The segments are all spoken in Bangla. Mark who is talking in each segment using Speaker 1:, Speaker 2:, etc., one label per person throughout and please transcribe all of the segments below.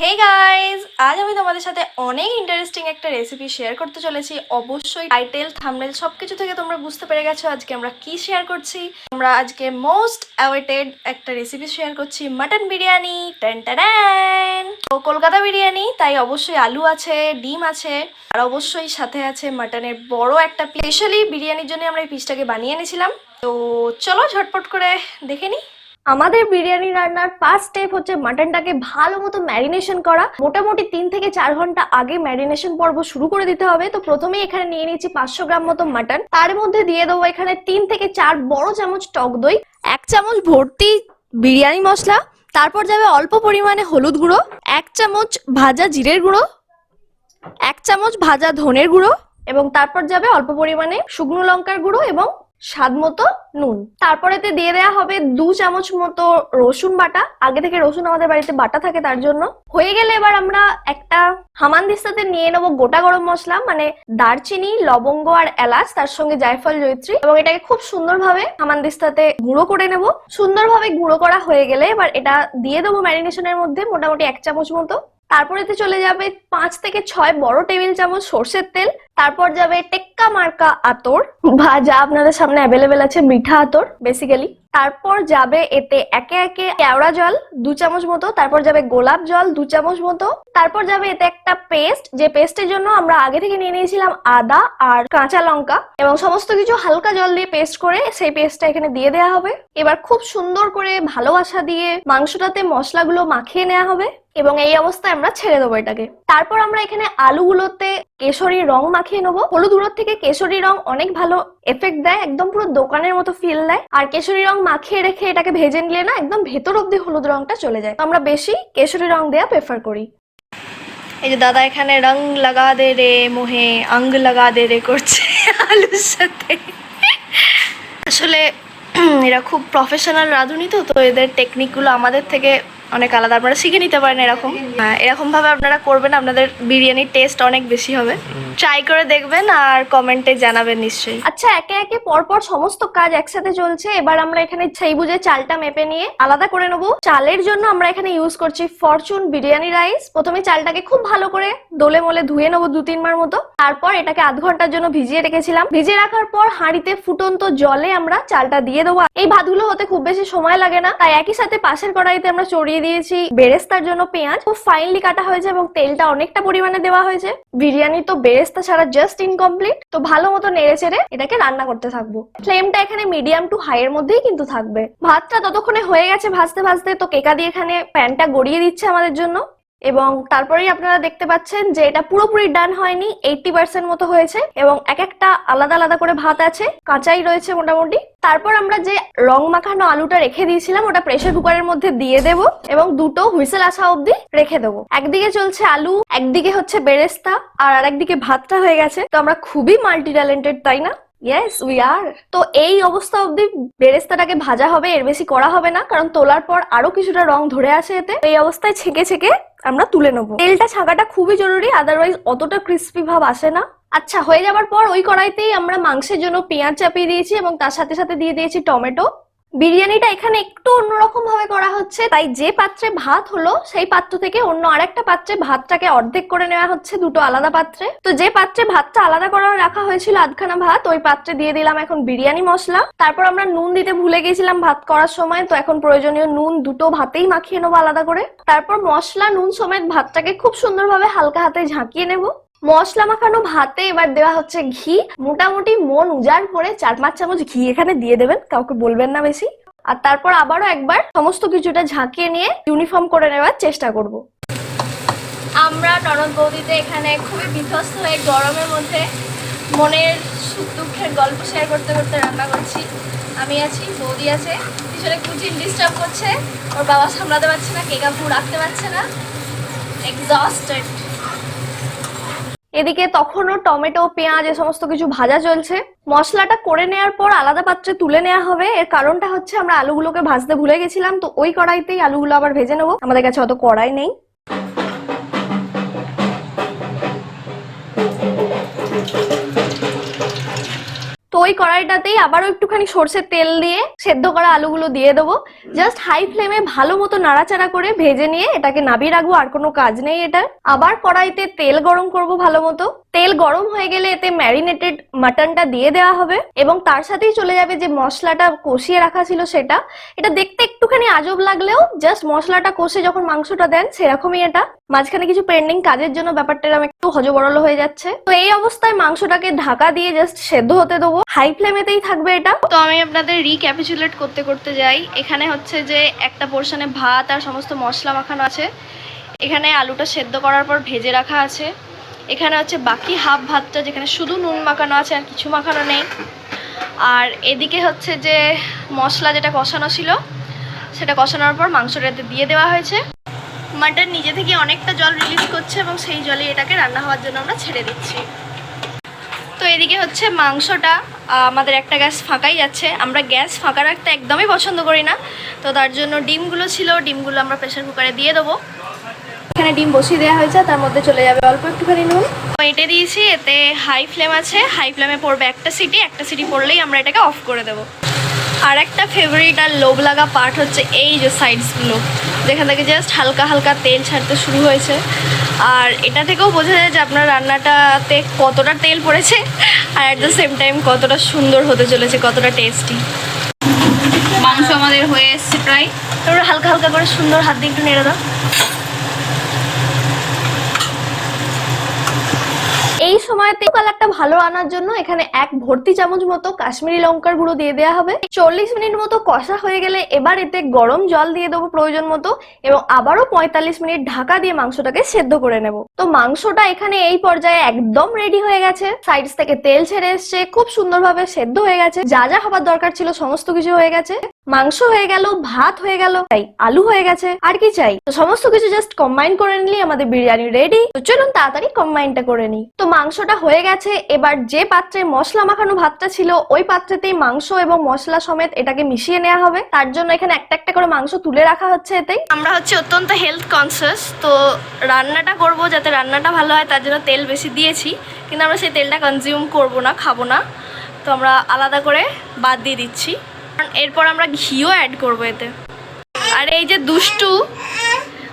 Speaker 1: হে গাইস, আজ আমি তোমাদের সাথে অনেক ইন্টারেস্টিং একটা রেসিপি শেয়ার করতে চলেছি। অবশ্যই টাইটেল থাম্বনেল সবকিছু থেকে তোমরা বুঝতে পেরে গেছো আজকে আমরা কি শেয়ার করছি। আমরা আজকে মোস্ট অ্যাওয়েটেড একটা রেসিপি শেয়ার করছি, মাটন বিরিয়ানি। টেন টেন, তো কলকাতা বিরিয়ানি, তাই অবশ্যই আলু আছে, ডিম আছে, আর অবশ্যই সাথে আছে মাটনের বড় একটা পিস। স্পেশালি বিরিয়ানির জন্য আমরা এই পিসটাকে বানিয়ে এনেছিলাম। তো চলো ঝটপট করে দেখে নিই। আমাদের বিরিয়ানি রান্নার ফার্স্ট স্টেপ হচ্ছে মাটনটাকে ভালো মতো ম্যারিনেশন করা। মোটামুটি 3 থেকে 4 ঘন্টা আগে ম্যারিনেশন পর্ব শুরু করে দিতে হবে। তো প্রথমেই এখানে নিয়ে নিয়েছি 500 গ্রাম মতো মাটন। তার মধ্যে দিয়ে দেবো এখানে 3 থেকে 4 বড় চামচ টক দই, 1 চামচ ভর্তি বিরিয়ানি মশলা, তারপর যাবে অল্প পরিমাণে হলুদ গুঁড়ো, 1 চামচ ভাজা জিরের গুঁড়ো, 1 চামচ ভাজা ধনের গুঁড়ো, এবং তারপর যাবে অল্প পরিমাণে শুকনো লঙ্কার গুঁড়ো এবং স্বাদ মতো নুন। তারপরেতে দিয়ে দেওয়া হবে 2 চামচ মতো রসুন বাটা। আগে থেকে রসুন আমাদের বাড়িতে বাটা থাকে তার জন্য। হয়ে গেলে এবার আমরা একটা হামানদিস্তাতে নিয়ে নেবো গোটা গরম মশলা, মানে দারচিনি, লবঙ্গ আর এলাচ, তার সঙ্গে জায়ফল, জয়িত্রী, এবং এটাকে খুব সুন্দরভাবে হামানদিস্তাতে গুঁড়ো করে নেব। সুন্দরভাবে গুঁড়ো করা হয়ে গেলে এবার এটা দিয়ে দেবো ম্যারিনেশনের মধ্যে, মোটামুটি 1 চামচ মতো। তারপরেতে চলে যাবে 5 থেকে 6 বড় টেবিল চামচ সর্ষের তেল। তারপর যাবে টেক্কা মার্কা আতর, ভাজা আপনাদের সামনে অ্যাভেলেবেল আছে মিঠা আতর বেসিক্যালি। তারপর যাবে এতে একে একে কেওড়া জল 2 চামচ মতো, তারপর যাবে গোলাপ জল 2 চামচ মতো, তারপর যাবে এতে একটা পেস্ট, যে পেস্টের জন্য আমরা আগে থেকে নিয়ে নিয়েছিলাম আদা আর কাঁচা লঙ্কা, এবং সমস্ত কিছু হালকা জল দিয়ে পেস্ট করে সেই পেস্টটা এখানে দিয়ে দেওয়া হবে। এবার খুব সুন্দর করে ভালোবাসা দিয়ে মাংসটাতে মশলাগুলো মাখিয়ে নেওয়া হবে, এবং এই অবস্থায় আমরা ছেড়ে দেবো এটাকে। তারপর আমরা এখানে আলুগুলোতে কেশরী রং মাখিয়ে নেবো। হলুদ গুঁড়োর থেকে কেশরী রং অনেক ভালো এফেক্ট দেয়, একদম পুরো দোকানের মতো ফিল দেয়। আর কেশরী রং মাখিয়ে রেখে এটাকে ভেজে নিলে না একদম ভেতর অব্দি হলুদ রংটা চলে যায়। আমরা বেশি কেশরী রং দেওয়া প্রেফার করি। এই যে দাদা এখানে রং লাগা দে রে মোহে অঙ্গ লাগা দে রে করছে আলুর সাথে। আসলে এরা খুব প্রফেশনাল রাঁধুনি, তো এদের টেকনিকগুলো আমাদের থেকে অনেক আলাদা। আপনারা শিখে নিতে পারেন এরকম ভাবে আপনারা করবেন, আপনাদের বিরিয়ানির টেস্ট অনেক বেশি হবে। ট্রাই করে দেখবেন আর কমেন্টে জানাবেন নিশ্চয়ই। আচ্ছা, একে একে পরপর সমস্ত কাজ একসাথে চলছে। এবার আমরা এখানে সেই বুঝে চালটা মেপে নিয়ে আলাদা করে নেবো। চালের জন্য আমরা এখানে ইউজ করছি ফরচুন বিরিয়ানি রাইস। প্রথমে চালটাকে খুব ভালো করে দোলে মোলে ধুয়ে নেবো 2-3 বার মতো। তারপর এটাকে আধ ঘন্টার জন্য ভিজিয়ে রেখেছিলাম। ভিজিয়ে রাখার পর হাঁড়িতে ফুটন্ত জলে আমরা চালটা দিয়ে দেবো। এই ভাতগুলো হতে খুব বেশি সময় লাগে না, তাই একই সাথে পাশের কড়াইতে আমরা চড়িয়ে দিয়েছি বেরেস্তার জন্য পেঁয়াজ। খুব ফাইনলি কাটা হয়েছে এবং তেলটা অনেকটা পরিমাণে দেওয়া হয়েছে। বিরিয়ানি তো বেরেস্তা ছাড়া জাস্ট ইনকমপ্লিট। তো ভালো মতো নেড়ে চেড়ে এটাকে রান্না করতে থাকবো। ফ্লেমটা এখানে মিডিয়াম টু হাই এর মধ্যেই কিন্তু থাকবে। ভাতটা ততক্ষণে হয়ে গেছে ভাজতে ভাজতে, তো কেকা দিয়ে এখানে প্যানটা গড়িয়ে দিচ্ছে আমাদের জন্য। এবং তারপরেই আপনারা দেখতে পাচ্ছেন যে এটা পুরোপুরি ডান হয়নি, 80% মতো হয়েছে, এবং এক একটা আলাদা আলাদা করে ভাত আছে, কাঁচাই রয়েছে মোটামুটি। তারপর আমরা যে রং মাখানো আলুটা রেখে দিয়েছিলাম ওটা প্রেসার কুকারের মধ্যে দিয়ে দেব, এবং 2টো হুইসেল আসা অব্দি রেখে দেবো। একদিকে চলছে আলু, একদিকে হচ্ছে বেরেস্তা, আর আরেকদিকে ভাতটা হয়ে গেছে। তো আমরা খুবই মাল্টি ট্যালেন্টেড, তাই না? Yes we are. তো এই অবস্থা অব্দি বেরেস্তাটাকে ভাজা হবে, এর বেশি করা হবে না, কারণ তোলার পর আরো কিছুটা রং ধরে আসে এতে। এই অবস্থায় ছেঁকে ছেঁকে আমরা তুলে নেবো। তেলটা ছাঁকাটা খুবই জরুরি, আদারওয়াইজ অতটা ক্রিস্পি ভাব আসে না। আচ্ছা, হয়ে যাবার পর ওই কড়াইতেই আমরা মাংসের জন্য পেঁয়াজ চাপিয়ে দিয়েছি, এবং তার সাথে সাথে দিয়ে দিয়েছি টমেটো। বিরিয়ানিটা এখানে একটু অন্যরকম ভাবে করা হচ্ছে, তাই যে পাত্রে ভাত হলো সেই পাত্র থেকে অন্য আরেকটা পাত্রে ভাতটাকে অর্ধেক করে নেওয়া হচ্ছে, 2টো আলাদা পাত্রে। তো যে পাত্রে ভাতটা আলাদা করে রাখা হয়েছিল আধখানা ভাত, ওই পাত্রে দিয়ে দিলাম এখন বিরিয়ানি মশলা। তারপর আমরা নুন দিতে ভুলে গেছিলাম ভাত করার সময়, তো এখন প্রয়োজনীয় নুন 2টো ভাতেই মাখিয়ে নেবো আলাদা করে। তারপর মশলা নুন সমেত ভাতটাকে খুব সুন্দরভাবে হালকা হাতে ঝাঁকিয়ে নেবো। মশলা মাখানো ভাতে এবার দেওয়া হচ্ছে ঘি। মোটামুটি মন উজাড় করে 4-5 চামচ ঘি এখানে দিয়ে দেবেন, কাউকে বলবেন না বেশি। আর তারপর আবারও একবার সমস্ত কিছুটা ঝাঁকিয়ে নিয়ে ইউনিফর্ম করে নেওয়ার চেষ্টা করব। আমরা ননদ বৌদিতে এখানে খুবই বিধ্বস্ত হয়ে গরমের মধ্যে মনের সুখ দুঃখের গল্প শেয়ার করতে করতে রান্না করছি। আমি আছি, বৌদি আছে, পিছনে কুচিন ডিস্টার্ব করছে, ওর বাবা সামলাতে পারছে না, কেকাপু রাখতে পারছে না, এক্সস্টেড। এদিকে তখনও টমেটো, পেঁয়াজ এ সমস্ত কিছু ভাজা চলছে। মশলাটা করে নেওয়ার পর আলাদা পাত্রে তুলে নেওয়া হবে। এর কারণটা হচ্ছে আমরা আলুগুলোকে ভাজতে ভুলে গেছিলাম, তো ওই কড়াইতেই আলুগুলো আবার ভেজে নেবো। আমাদের কাছে অত কড়াই নেই। তো ওই কড়াইটাতেই আবারও একটুখানি সরষের তেল দিয়ে সেদ্ধ করা আলুগুলো দিয়ে দেবো। জাস্ট হাই ফ্লেমে ভালো মতো নাড়াচাড়া করে ভেজে নিয়ে এটাকে নামিয়ে রাখবো, আর কোনো কাজ নেই এটা। আবার কড়াইতে তেল গরম করব ভালো মতো। তেল গরম হয়ে গেলে এতে ম্যারিনেটেড মাটনটা দিয়ে দেওয়া হবে এবং তার সাথেই চলে যাবে যে মশলাটা কষিয়ে রাখা ছিল সেটা। এটা দেখতে একটুখানি আজব লাগলেও জাস্ট মশলাটা কষে যখন মাংসটা দেন সেরকমই এটা। মাঝখানে কিছু পেন্ডিং কাজের জন্য ব্যাপারটা এরকম একটু হযবরল হয়ে যাচ্ছে। তো এই অবস্থায় মাংসটাকে ঢাকা দিয়ে জাস্ট সেদ্ধ হতে দেবো, হাই ফ্লেমেতেই থাকবে এটা। তো আমি আপনাদের রিক্যাপিচুলেট করতে করতে যাই। এখানে হচ্ছে যে একটা পোর্শনে ভাত আর সমস্ত মশলা মাখানো আছে, এখানে আলুটা সেদ্ধ করার পর ভেজে রাখা আছে, এখানে হচ্ছে বাকি হাফ ভাতটা যেখানে শুধু নুন মাখানো আছে আর কিছু মাখানো নেই, আর এদিকে হচ্ছে যে মশলা যেটা কষানো ছিল সেটা কষানোর পর মাংসটাতে দিয়ে দেওয়া হয়েছে। মাটন নিজে থেকে অনেকটা জল রিলিজ করছে এবং সেই জলে এটাকে রান্না হওয়ার জন্য আমরা ছেড়ে দিচ্ছি। তো এদিকে হচ্ছে মাংসটা আমাদের একটা গ্যাস ফাঁকাই যাচ্ছে। আমরা গ্যাস ফাঁকা রাখতে একদমই পছন্দ করি না, তো তার জন্য ডিমগুলো ছিল, ডিমগুলো আমরা প্রেসার কুকারে দিয়ে দেবো। এখানে ডিম বসিয়ে দেওয়া হয়েছে, তার মধ্যে চলে যাবে অল্প একটুখানি নুন। এটে দিয়েছি, এতে হাই ফ্লেম আছে, হাই ফ্লেমে পড়বে একটা সিটি পড়লেই আমরা এটাকে অফ করে দেবো। আর একটা ফেভারিট আর লোভ লাগা পার্ট হচ্ছে এই যে সাইডসগুলো, যেখান থেকে জাস্ট হালকা হালকা তেল ছাড়তে শুরু হয়েছে। আর এটা থেকেও বোঝা যায় যে আপনার রান্নাটাতে কতটা তেল পড়েছে আর অ্যাট দ্য সেম টাইম কতটা সুন্দর হতে চলেছে, কতটা টেস্টি। মাংস আমাদের হয়ে এসছে প্রায়, তারপরে হালকা হালকা করে সুন্দর হাত দিয়ে একটু নেড়ে দাও। এই সময়তে কালারটা ভালো আনার জন্য এখানে এক ভর্তি চামচ মতো কাশ্মীরি লঙ্কার গুঁড়ো দিয়ে দেওয়া হবে। 40 মিনিট মতো কষা হয়ে গেলে এবার এতে গরম জল দিয়ে দেবো প্রয়োজন মতো এবং আবারও 45 মিনিট ঢাকা দিয়ে মাংসটাকে সেদ্ধ করে নেব। তো মাংসটা এখানে এই পর্যায়ে একদম রেডি হয়ে গেছে, সাইডস থেকে তেল ছেড়ে এসছে, খুব সুন্দরভাবে সেদ্ধ হয়ে গেছে, যা যা হবার দরকার ছিল সমস্ত কিছু হয়ে গেছে। মাংস হয়ে গেল, ভাত হয়ে গেল, তাই আলু হয়ে গেছে, আর কি চাই। তো সমস্ত কিছু জাস্ট কম্বাইন করে নিলে আমাদের বিরিয়ানি রেডি। তো চলুন তাড়াতাড়ি কম্বাইনটা করে নিই। তো মাংসটা হয়ে গেছে, এবার যে পাত্রে মশলা মাখানো ভাতটা ছিল ওই পাত্রেতেই মাংস এবং মশলা সমেত এটাকে মিশিয়ে নেওয়া হবে। তার জন্য এখানে একটা একটা করে মাংস তুলে রাখা হচ্ছে। এতেই আমরা হচ্ছে অত্যন্ত হেলথ কনসিয়াস, তো রান্নাটা করব যাতে রান্নাটা ভালো হয় তার জন্য তেল বেশি দিয়েছি, কিন্তু আমরা সেই তেলটা কনজিউম করব না, খাবো না, তো আমরা আলাদা করে বাদ দিয়ে দিচ্ছি। এরপর আমরা ঘিও অ্যাড করবো এতে। আর এই যে দুষ্টু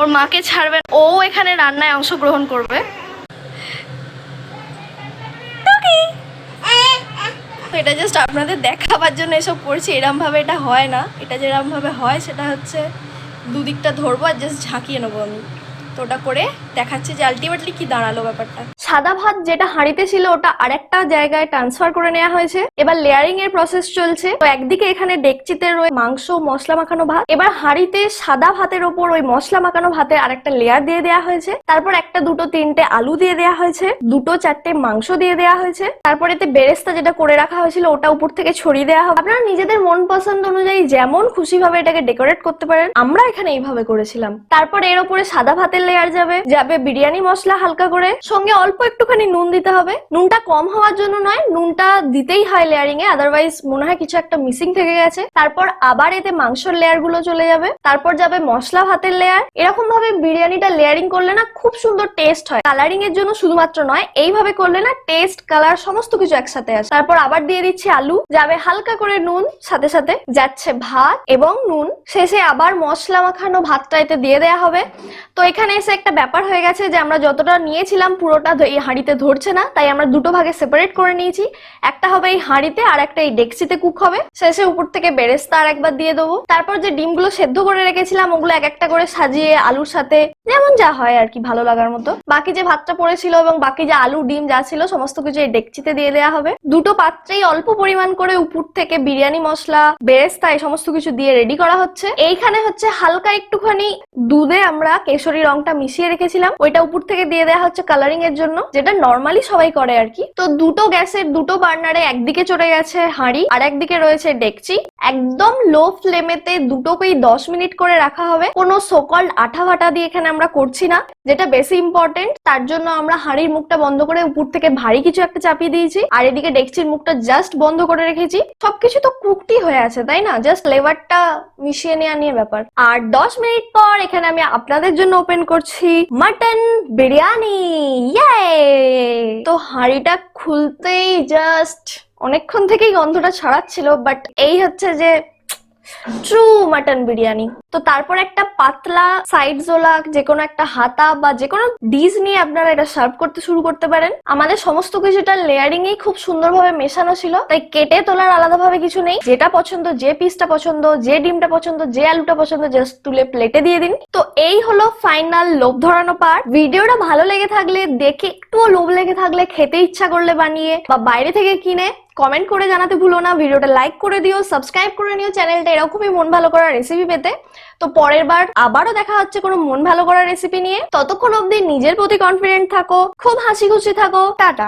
Speaker 1: ওর মাকে ছাড়বে, ও এখানে রান্নায় অংশগ্রহণ করবে। এটা জাস্ট আপনাদের দেখাবার জন্য এসব করছি, এরম ভাবে এটা হয় না। এটা যেরকম ভাবে হয় সেটা হচ্ছে দুদিকটা ধরবো আর জাস্ট ঝাঁকিয়ে নেবো আমি। তো ওটা করে দেখাচ্ছি যে আলটিমেটলি কি দাঁড়ালো ব্যাপারটা। সাদা ভাত যেটা হাঁড়িতে ছিল ওটা আরেকটা জায়গায় ট্রান্সফার করে নেওয়া হয়েছে, এবার লেয়ারিং এর প্রসেস চলছে। তো একদিকে এখানে ডেকচিতে রয়েছে মাংস মশলা মাখানো ভাত, এবার হাঁড়িতে সাদা ভাতের ওপর ওই মশলা মাখানো ভাতের আরেকটা লেয়ার দিয়ে দেওয়া হয়েছে। তারপর একটা দুটো তিনটে আলু দিয়ে দেওয়া হয়েছে, দুটো চারটে মাংস দিয়ে দেওয়া হয়েছে। তারপর এতে বেরেস্তা যেটা করে রাখা হয়েছিল ওটা উপর থেকে ছড়িয়ে দেওয়া হবে। আপনারা নিজেদের মন পছন্দ অনুযায়ী যেমন খুশি ভাবে এটাকে ডেকোরেট করতে পারেন, আমরা এখানে এইভাবে করেছিলাম। তারপর এর উপরে সাদা ভাতের লেয়ার যাবে বিরিয়ানি মশলা হালকা করে, সঙ্গে অল্প একটুখানি নুন দিতে হবে। নুনটা কম হওয়ার জন্য নয়, নুনটা দিতেই হয় লেয়ারিং এ, আদারওয়াইজ মনে হয় কিছু একটা মিসিং থেকে গেছে। তারপর আবার এতে মাংসের লেয়ার গুলো চলে যাবে, তারপর যাবে মশলা ভাতের লেয়ার। এরকম ভাবে বিরিয়ানিটা লেয়ারিং করলে না খুব সুন্দর টেস্ট হয়। কালারিং এর জন্য শুধুমাত্র নয়, এইভাবে করলে না টেস্ট কালার সমস্ত কিছু একসাথে আসে। তারপর আবার দিয়ে দিচ্ছি আলু, যাবে হালকা করে নুন, সাথে সাথে যাচ্ছে ভাত এবং নুন, শেষে আবার মশলা মাখানো ভাতটা এতে দিয়ে দেওয়া হবে। তো এখানে এসে একটা ব্যাপার হয়ে গেছে যে আমরা যতটা নিয়েছিলাম পুরোটা এই হাঁড়িতে ধরছে না, তাই আমরা দুটো ভাগে সেপারেট করে নিয়েছি। একটা হবে এই হাঁড়িতে আর একটা এই ডেকচিতে কুক হবে। শেষে উপর থেকে বেরেস্তা আর একবার দিয়ে দেবো। তারপর যে ডিমগুলো সেদ্ধ করে রেখেছিলাম ওগুলো এক একটা করে সাজিয়ে আলুর সাথে যেমন যা হয় আর কি ভালো লাগার মতো, বাকি যে ভাতটা পড়েছিল এবং বাকি যে আলু ডিম যা ছিল সমস্ত কিছু এই ডেকচিতে দিয়ে দেওয়া হবে। দুটো পাত্রেই অল্প পরিমাণ করে উপর থেকে বিরিয়ানি মশলা বেরেস্তা এই সমস্ত কিছু দিয়ে রেডি করা হচ্ছে। এইখানে হচ্ছে হালকা একটুখানি দুধে আমরা কেশরী রংটা মিশিয়ে রেখেছিলাম, ওইটা উপর থেকে দিয়ে দেওয়া হচ্ছে কালারিং এর জন্য, যেটা নর্মালি সবাই করে আর কি। তো দুটো গ্যাসের দুটো বার্নারে একদিকে চলে গেছে হাঁড়ি আর একদিকে রয়েছে ডেকচি। একদম লো ফ্লেমেতে দুটোকেই 10 মিনিট করে রাখা হবে। কোনো সোকল্ড আঠা ভাটা দিয়ে এখানে আমরা করছি না, যেটা বেশি ইম্পর্টেন্ট। তার জন্য আমরা হাঁড়ির মুখটা বন্ধ করে উপর থেকে ভারী কিছু একটা চাপিয়ে দিয়েছি আর এদিকে ডেকচির মুখটা জাস্ট বন্ধ করে রেখেছি। সবকিছু তো কুকটি হয়ে আছে তাই না, জাস্ট ফ্লেভারটা মিশিয়ে নেওয়া নিয়ে ব্যাপার। আর 10 মিনিট পর এখানে আমি আপনাদের জন্য ওপেন করছি মাটন বিরিয়ানি। ইয়ে! তো হাঁড়িটা খুলতেই জাস্ট অনেকক্ষণ থেকেই গন্ধটা ছড়াচ্ছিল, বাট এই হচ্ছে যে ট্রু মাটন বিরিয়ানি। তো তারপর একটা পাতলা সাইড জোলা যে কোনো একটা হাতা বা যে কোনো ডিশ নিয়ে আপনারা এটা সার্ভ করতে শুরু করতে পারেন। আমাদের সমস্ত কিছুটা লেয়ারিং এই খুব সুন্দরভাবে মেশানো ছিল, তাই কেটে তোলার আলাদাভাবে কিছু নেই। যেটা পছন্দ, যে পিসটা পছন্দ, যে ডিমটা পছন্দ, যে আলুটা পছন্দ, জাস্ট তুলে প্লেটে দিয়ে দিন। তো এই হলো ফাইনাল লোভ ধরানো পার্ট। ভিডিওটা ভালো লেগে থাকলে, দেখে একটুও লোভ লেগে থাকলে, খেতে ইচ্ছা করলে বানিয়ে বা বাইরে থেকে কিনে কমেন্ট করে জানাতে ভুলো না। ভিডিওটা লাইক করে দিও, সাবস্ক্রাইব করে নিও চ্যানেলটা এরকমই মন ভালো করার রেসিপি পেতে। তো পরের বার আবারও দেখা হচ্ছে কোনো মন ভালো করার রেসিপি নিয়ে। ততক্ষণ অবধি নিজের প্রতি কনফিডেন্ট থাকো, খুব হাসি খুশি থাকো। টাটা।